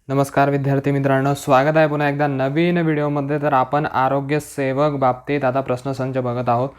नमस्कार विद्यार्थी मित्रांनो, स्वागत आहे पुन्हा एकदा नवीन व्हिडिओमध्ये. तर आपण आरोग्य सेवक बाबतीत आता प्रश्नसंच बघत आहोत.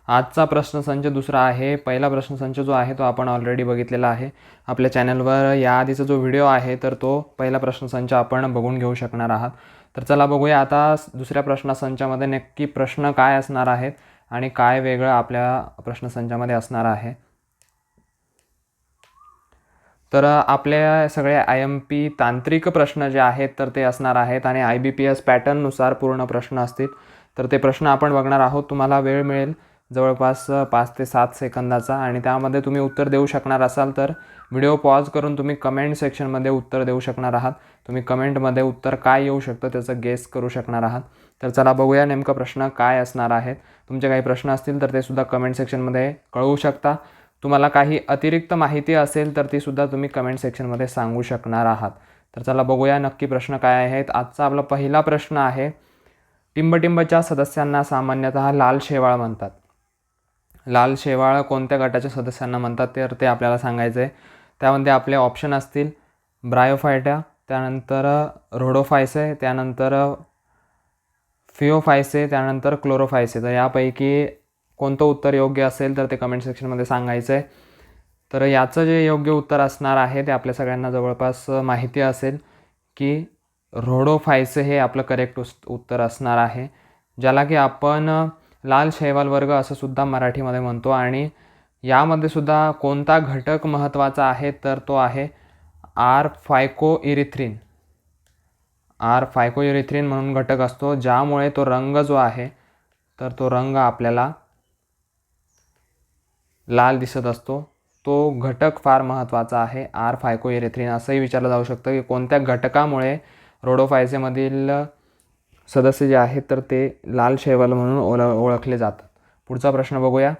आजचा प्रश्नसंच दुसरा आहे. पहिला प्रश्नसंच जो आहे तो आपण ऑलरेडी बघितलेला आहे आपल्या चॅनलवर. याआधीचा जो व्हिडिओ आहे तर तो पहिला प्रश्नसंच आपण बघून घेऊ शकणार आहात. तर चला बघूया आता दुसऱ्या प्रश्नसंचामध्ये नक्की प्रश्न काय असणार आहेत आणि काय वेगळं आपल्या प्रश्नसंचामध्ये असणार आहे. तर आपल्या सगळे IMP तांत्रिक प्रश्न जे आहेत तर ते असणार आहेत आणि IBPS पॅटर्ननुसार पूर्ण प्रश्न असतील. तर ते प्रश्न आपण बघणार आहोत. तुम्हाला वेळ मिळेल जवळपास 5 ते 7 सेकंदाचा आणि त्यामध्ये तुम्ही उत्तर देऊ शकणार असाल तर व्हिडिओ पॉज करून तुम्ही कमेंट सेक्शनमध्ये उत्तर देऊ शकणार आहात. तुम्ही कमेंटमध्ये उत्तर काय येऊ शकतं त्याचं गेस करू शकणार आहात. तर चला बघूया नेमका प्रश्न काय असणार आहे. तुमचे काही प्रश्न असतील तर ते सुद्धा कमेंट सेक्शनमध्ये कळवू शकता. तुम्हाला काही अतिरिक्त माहिती असेल तर ती सुद्धा तुम्ही कमेंट सेक्शनमध्ये सांगू शकणार आहात. तर चला बघूया नक्की प्रश्न काय आहेत. आजचा आपला पहिला प्रश्न आहे, टिंबटिंबच्या सदस्यांना सामान्यतः लाल शेवाळ म्हणतात. लाल शेवाळ कोणत्या गटाच्या सदस्यांना म्हणतात तर ते आपल्याला सांगायचं आहे. त्यामध्ये आपले ऑप्शन असतील ब्रायोफायटा, त्यानंतर रोडोफायसे, त्यानंतर फिओफायसे, त्यानंतर क्लोरोफायसे. तर यापैकी कोणतं उत्तर योग्य असेल तर ते कमेंट सेक्शनमध्ये सांगायचं आहे. तर याचं जे योग्य उत्तर असणार आहे ते आपल्या सगळ्यांना जवळपास माहिती असेल की रोडोफायसे हे आपलं करेक्ट उत्तर असणार आहे, ज्याला की आपण लाल शैवाल वर्ग असं सुद्धा मराठीमध्ये म्हणतो. आणि यामध्ये सुद्धा कोणता घटक महत्त्वाचा आहे तर तो आहे R-फायकोइरिथ्रिन. R-फायकोइरिथ्रिन म्हणून घटक असतो, ज्यामुळे तो रंग जो आहे तर तो रंग आपल्याला लाल दिसत असतो. तो घटक फार महत्त्वाचा आहे, R-फायकोइरिथ्रिन. असंही विचारलं जाऊ शकतं की कोणत्या घटकामुळे रोडोफायसेमधील सदस्य जे आहेत तर ते लाल शैवाल म्हणून ओळखले जातात. पुढचा प्रश्न बघूया.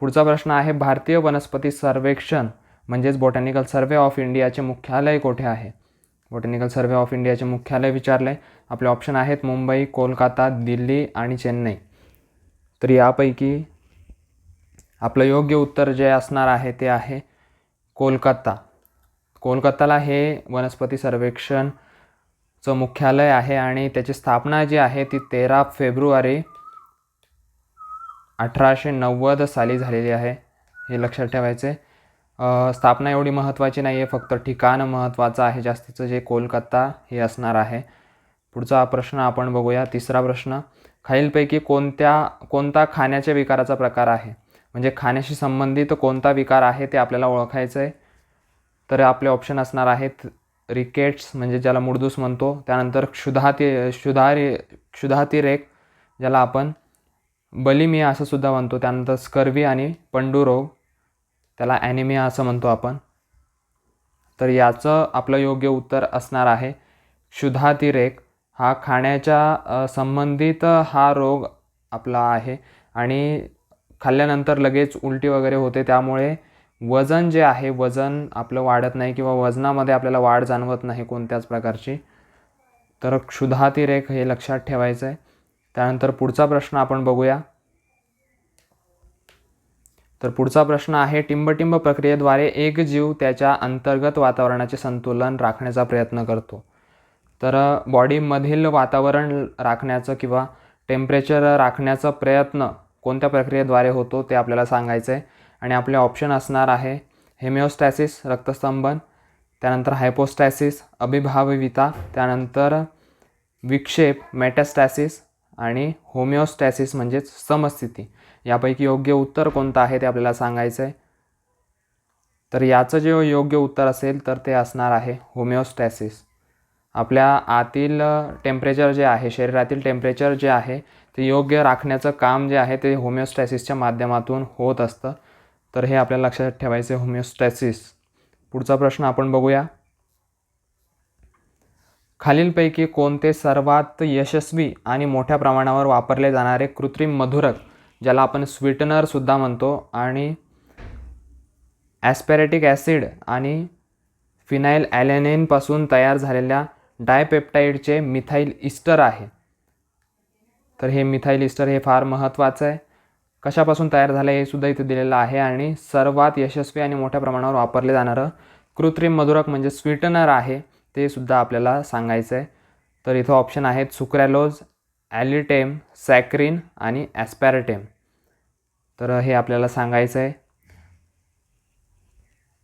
पुढचा प्रश्न आहे, भारतीय वनस्पती सर्वेक्षण म्हणजेच बॉटॅनिकल सर्व्हे ऑफ इंडियाचे मुख्यालय कोठे आहे. बॉटॅनिकल सर्व्हे ऑफ इंडियाचे मुख्यालय विचारले. आपले ऑप्शन आहेत मुंबई, कोलकाता, दिल्ली आणि चेन्नई. तर यापैकी आपलं योग्य उत्तर जे असणार आहे ते आहे कोलकाता. कोलकाताला हे वनस्पती सर्वेक्षणचं मुख्यालय आहे आणि त्याची स्थापना जी आहे ती 13 फेब्रुवारी 1890 साली झालेली आहे. हे लक्षात ठेवायचे. स्थापना एवढी महत्त्वाची नाही आहे, फक्त ठिकाण महत्त्वाचं आहे जास्तीचं, जे कोलकाता हे असणार आहे. पुढचा प्रश्न आपण बघूया. तिसरा प्रश्न, खालीलपैकी कोणता खाण्याच्या विकाराचा प्रकार आहे. म्हणजे खाण्याशी संबंधित कोणता विकार आहे ते आपल्याला ओळखायचं आहे. तर आपले ऑप्शन असणार आहेत रिकेट्स म्हणजे ज्याला मुडदूस म्हणतो, त्यानंतर क्षुधातिरेक ज्याला आपण बलिमिया असं सुद्धा म्हणतो, त्यानंतर स्कर्वी आणि पंडुरोग त्याला ॲनिमिया असं म्हणतो आपण. तर याचं आपलं योग्य उत्तर असणार आहे क्षुधातिरेक. हा खाण्याच्या संबंधित हा रोग आपला आहे आणि खाल्ल्यानंतर लगेच उलटी वगैरे होते, त्यामुळे वजन जे आहे वजन आपलं वाढत नाही किंवा वजनामध्ये आपल्याला वाढ जाणवत नाही कोणत्याच प्रकारची. तर क्षुधातिरेक हे लक्षात ठेवायचं आहे. त्यानंतर पुढचा प्रश्न आपण बघूया. तर पुढचा प्रश्न आहे, टिंबटिंब प्रक्रियेद्वारे एक जीव त्याच्या अंतर्गत वातावरणाचे संतुलन राखण्याचा प्रयत्न करतो. तर बॉडीमधील वातावरण राखण्याचं किंवा टेम्परेचर राखण्याचा प्रयत्न कोणत्या प्रक्रियेद्वारे होतो ते आपल्याला सांगायचं आहे. आणि आपले ऑप्शन असणार आहे हेमिओस्टॅसिस रक्तस्तंभन, त्यानंतर हायपोस्टॅसिस अभिभाविता, त्यानंतर विक्षेप मेटास्टॅसिस आणि होमिओस्टॅसिस म्हणजेच समस्थिती. यापैकी योग्य उत्तर कोणतं आहे ते आपल्याला सांगायचं आहे. तर याचं जे योग्य उत्तर असेल तर ते असणार आहे होमिओस्टॅसिस. आपल्या आतील टेम्परेचर जे आहे, शरीरातील टेम्परेचर जे आहे ते योग्य राखण्याचं काम जे आहे ते होमिओस्टॅसिसच्या माध्यमातून होत असतं. तर हे आपल्याला लक्षात ठेवायचं आहे होमिओस्टॅसिस. पुढचा प्रश्न आपण बघूया. खालीलपैकी कोणते सर्वात यशस्वी आणि मोठ्या प्रमाणावर वापरले जाणारे कृत्रिम मधुरक ज्याला आपण स्वीटनर सुद्धा म्हणतो आणि ॲस्पॅरेटिक ॲसिड आणि फिनाइल ॲलेनिनपासून तयार झालेल्या डायपेप्टाइडचे मिथाइल इस्टर आहे. तर हे मिथाइल इस्टर हे फार महत्त्वाचं आहे. कशापासून तयार झालं हे सुद्धा इथे दिलेलं आहे. आणि सर्वात यशस्वी आणि मोठ्या प्रमाणावर वापरले जाणारं कृत्रिम मधुरक म्हणजे स्वीटनर आहे ते सुद्धा आपल्याला सांगायचं आहे. तर इथं ऑप्शन आहेत सुक्रॅलोज, ॲलिटेम, सॅक्रिन आणि ॲस्पॅरटेम. तर हे आपल्याला सांगायचं आहे.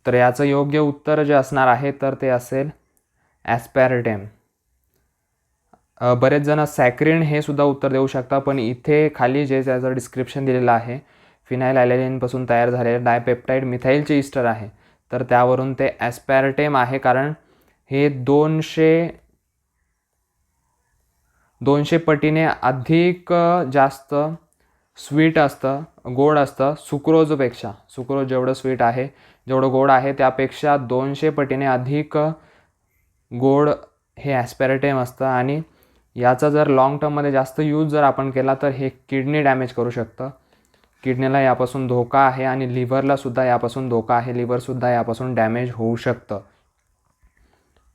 तर याचं योग्य उत्तर जे असणार आहे तर ते असेल ॲस्पॅरटेम. बरेच जण सॅक्रिन हे सुद्धा उत्तर देऊ शकता, पण इथे खाली जे त्याचं डिस्क्रिप्शन दिलेलं आहे फिनाईल ॲलेनिनपासून तयार झालेले डायपेप्टाईड मिथाईलचे इस्टर आहे, तर त्यावरून ते ॲस्पॅरटेम आहे. कारण हे 200 पटीने अधिक जास्त स्वीट असतं, गोड असतं सुक्रोजपेक्षा. सुक्रोज जेवढं स्वीट आहे, जेवढं गोड आहे त्यापेक्षा 200 पटीने अधिक गोड हे ॲस्पॅरटेम असतं. आणि याचा जर लाँग टर्ममध्ये जास्त यूज जर आपण केला तर हे किडनी डॅमेज करू शकतं. किडनीला यापासून धोका आहे आणि लिव्हरलासुद्धा यापासून धोका आहे. लिव्हरसुद्धा यापासून डॅमेज होऊ शकतं.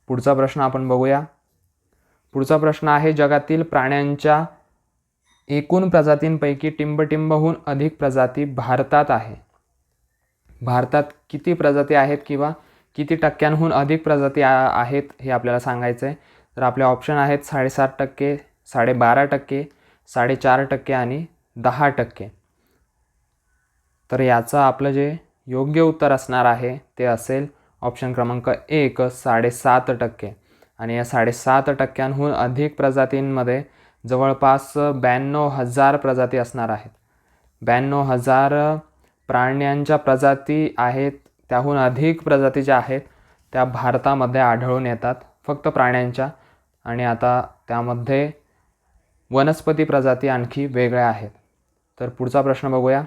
पुढचा प्रश्न आपण बघूया. पुढचा प्रश्न आहे जगातील प्राण्यांच्या एकूण प्रजातींपैकी टिंबटिंबहून अधिक प्रजाती भारतात आहे. भारतात किती प्रजाती आहेत किंवा किती टक्क्यांहून अधिक प्रजाती आहेत हे आपल्याला सांगायचं आहे. तर आपले ऑप्शन आहेत 7.5%, 12.5%, 4.5% आणि 10%. तर याचं आपलं जे योग्य उत्तर असणार आहे ते असेल ऑप्शन क्रमांक 1, 7.5%. आणि या 7.5%हून अधिक प्रजातींमध्ये जवळपास 92,000 प्रजाती असणार आहेत. 92,000 प्राण्यांच्या प्रजाती आहेत. त्याहून अधिक प्रजाती ज्या आहेत त्या भारतामध्ये आढळून येतात फक्त प्राण्यांच्या. आणि आता त्यामध्ये वनस्पती प्रजाती आणखी वेगळ्या आहेत. तर पुढचा प्रश्न बघूया.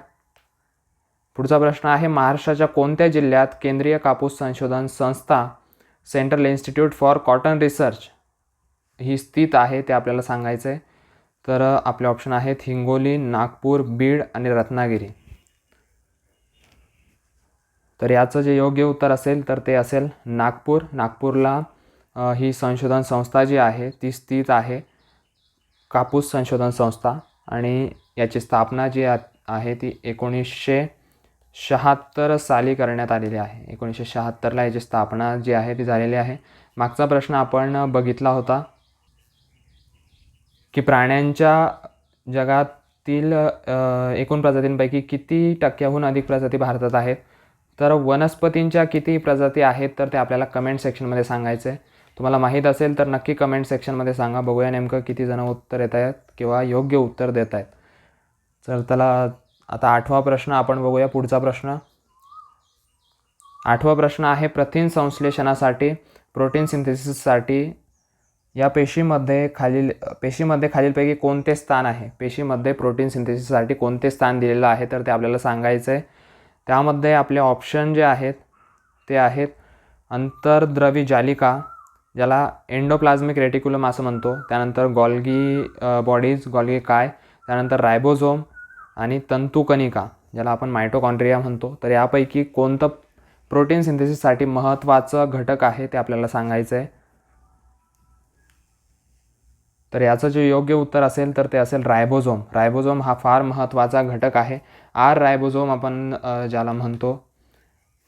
पुढचा प्रश्न आहे महाराष्ट्राच्या कोणत्या जिल्ह्यात केंद्रीय कापूस संशोधन संस्था central institute for cotton research ही स्थित आहे ते आपल्याला सांगायचं आहे. तर आपले ऑप्शन आहेत हिंगोली, नागपूर, बीड आणि रत्नागिरी. तर याचं जे योग्य उत्तर असेल तर ते असेल नागपूर. नागपूरला ही संशोधन संस्था जी आहे ती स्थित आहे, कापूस संशोधन संस्था. आणि याची स्थापना जी आहे ती 1976 साली करण्यात आलेली आहे. 1976ला याची स्थापना जी आहे ती झालेली आहे. मागचा प्रश्न आपण बघितला होता की प्राण्यांच्या जगातील एकूण प्रजातींपैकी किती टक्क्याहून अधिक प्रजाती भारतात आहेत. तर वनस्पतींच्या किती प्रजाती आहेत तर ते आपल्याला कमेंट सेक्शनमध्ये सांगायचं आहे. तुम्हाला माहीत असेल तर नक्की कमेंट सेक्शनमध्ये सांगा. बघूया नेमकं किती जण उत्तर देत आहेत किंवा योग्य उत्तर देत आहेत. चल त्याला आता 8वा प्रश्न आपण बघूया. पुढचा प्रश्न 8वा प्रश्न आहे प्रथिन संश्लेषणासाठी प्रोटीन सिंथेसिससाठी या पेशीमध्ये खालीलपैकी कोणते स्थान आहे. पेशीमध्ये प्रोटीन सिंथेसिससाठी कोणते स्थान दिलेलं आहे तर ते आपल्याला सांगायचं आहे. त्यामध्ये आपले ऑप्शन जे आहेत ते आहेत अंतर्द्रवी जालिका, ज्याला एंडोप्लाझ्मिक रेटिक्युलम असं म्हणतो, त्यानंतर गॉल्गी बॉडीज, गॉल्गी काय, त्यानंतर रायबोझोम आणि तंतुकणिका, ज्याला आपण मायटोकॉन्ड्रिया म्हणतो. तर यापैकी कोणतं प्रोटीन सिंथेसिससाठी महत्त्वाचं घटक आहे ते आपल्याला सांगायचं आहे. तर याचं जे योग्य उत्तर असेल तर ते असेल रायबोझोम. रायबोझोम हा फार महत्त्वाचा घटक आहे. रायबोझोम आपण ज्याला म्हणतो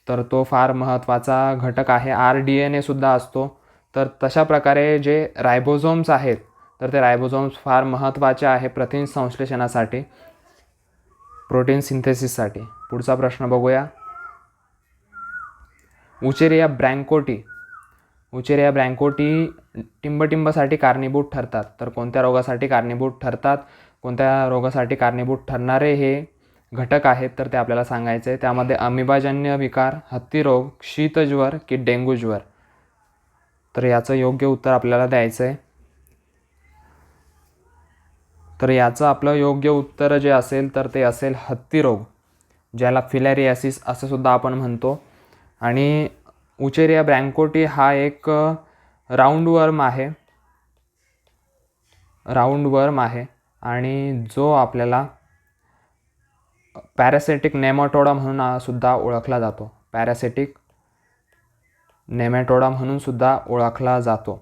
तर तो फार महत्त्वाचा घटक आहे. DNA सुद्धा असतो. तर तशा प्रकारे जे रायबोझोम्स आहेत तर ते रायबोझोम्स फार महत्त्वाचे आहे प्रथिन संश्लेषणासाठी, प्रोटीन सिंथेसिससाठी. पुढचा प्रश्न बघूया. उचेरिया ब्रँकोटी टिंबटिंबसाठी कारणीभूत ठरतात. तर कोणत्या रोगासाठी कारणीभूत ठरतात, कोणत्या रोगासाठी कारणीभूत ठरणारे हे घटक आहेत तर ते आपल्याला सांगायचे आहे. त्यामध्ये अमिबाजन्य विकार, हत्तीरोग, शीतज्वर की डेंग्यू ज्वर. तर याचं योग्य उत्तर आपल्याला द्यायचं आहे. तर याचं आपलं योग्य उत्तर जे असेल तर ते असेल हत्तीरोग, ज्याला फिलॅरियासिस असं सुद्धा आपण म्हणतो. आणि उचेरिया ब्रँकोटी हा एक राऊंडवर्म आहे आणि जो आपल्याला पॅरासिटिक नेमॅटोडा म्हणून सुद्धा ओळखला जातो. पॅरासिटिक नेमॅटोडा म्हणून सुद्धा ओळखला जातो.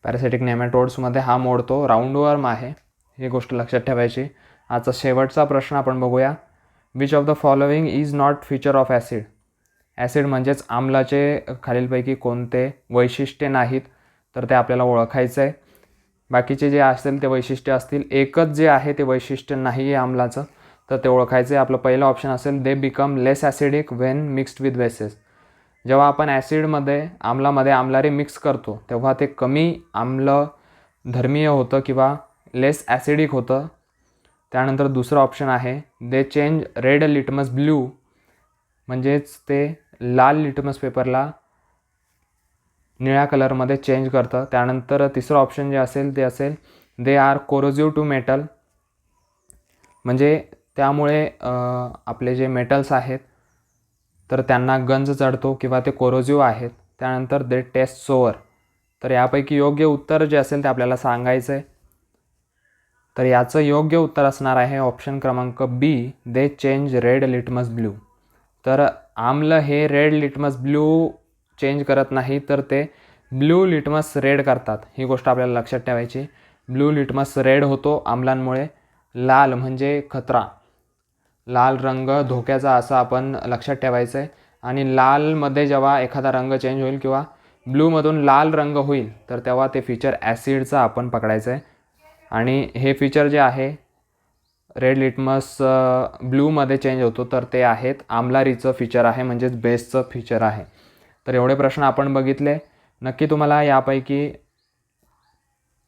पॅरासिटिक नेमॅटोड्समध्ये हा मोडतो, राऊंडवर्म आहे, ही गोष्ट लक्षात ठेवायची. आजचा शेवटचा प्रश्न आपण बघूया. Which of the following is not feature of acid. Acid म्हणजेच आम्लाचे खालीलपैकी कोणते वैशिष्ट्ये नाहीत, तर ते आपल्याला ओळखायचं आहे. बाकीचे जे असेल ते वैशिष्ट्य असतील. एकच जे आहे ते वैशिष्ट्य नाही आहे आम्लाचं, तर ते ओळखायचं आहे. आपलं पहिलं ऑप्शन असेल they become less acidic when mixed with bases. जेव्हा आपण ॲसिडमध्ये आम्लामध्ये आम्लारे मिक्स करतो तेव्हा ते कमी आम्लधर्मीय होतं किंवा लेस ॲसिडिक होतं. त्यानंतर दुसरं ऑप्शन आहे दे चेंज रेड लिटमस ब्ल्यू, म्हणजेच ते लाल लिटमस पेपरला निळ्या कलरमध्ये चेंज करतं. त्यानंतर तिसरं ऑप्शन जे असेल ते असेल दे आर कोरोजिव्ह टू मेटल, म्हणजे त्यामुळे आपले जे मेटल्स आहेत तर त्यांना गंज चढतो किंवा ते कोरोजिव्ह आहेत. त्यानंतर दे टेस्ट सोअर. तर यापैकी योग्य उत्तर जे असेल ते आपल्याला सांगायचं आहे. तर याचं योग्य उत्तर असणार आहे ऑप्शन क्रमांक B, they change red litmus blue. तर आम्ल हे रेड लिटमस ब्ल्यू चेंज करत नाही, तर ते ब्ल्यू लिटमस रेड करतात. ही गोष्ट आपल्याला लक्षात ठेवायची. ब्ल्यू लिटमस रेड होतो आम्लांमुळे. लाल म्हणजे खतरा, लाल रंग धोक्याचा असं आपण लक्षात ठेवायचं आहे. आणि लालमध्ये जेव्हा एखादा रंग चेंज होईल किंवा ब्ल्यूमधून लाल रंग होईल तर तेव्हा ते फीचर ॲसिडचं आपण पकडायचं आहे. आणि हे फीचर जे आहे रेड लिटमस ब्ल्यूमध्ये चेंज होतो तर ते आहेत आम्लारीचं फीचर आहे, म्हणजेच बेसचं फीचर आहे. तर एवढे प्रश्न आपण बघितले. नक्की तुम्हाला यापैकी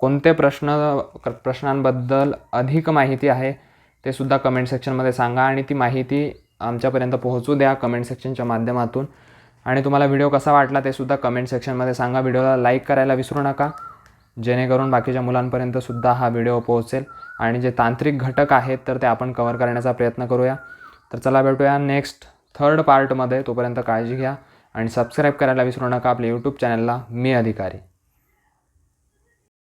कोणते प्रश्नांबद्दल अधिक माहिती आहे ते सुद्धा कमेंट सेक्शनमध्ये सांगा आणि ती माहिती आमच्यापर्यंत पोहोचू द्या कमेंट सेक्शनच्या माध्यमातून. आणि तुम्हाला व्हिडिओ कसा वाटला ते सुद्धा कमेंट सेक्शनमध्ये सांगा. व्हिडिओला लाईक करायला विसरू नका, जेणेकरून बाकीच्या मुलांपर्यंत सुद्धा हा व्हिडिओ पोहोचेल. आणि जे तांत्रिक घटक आहेत तर ते आपण कव्हर करण्याचा प्रयत्न करूया. तर चला भेटूया नेक्स्ट 3rd पार्टमध्ये. तोपर्यंत काळजी घ्या आणि सबस्क्राईब करायला विसरू नका आपल्या यूट्यूब चॅनलला मी अधिकारी.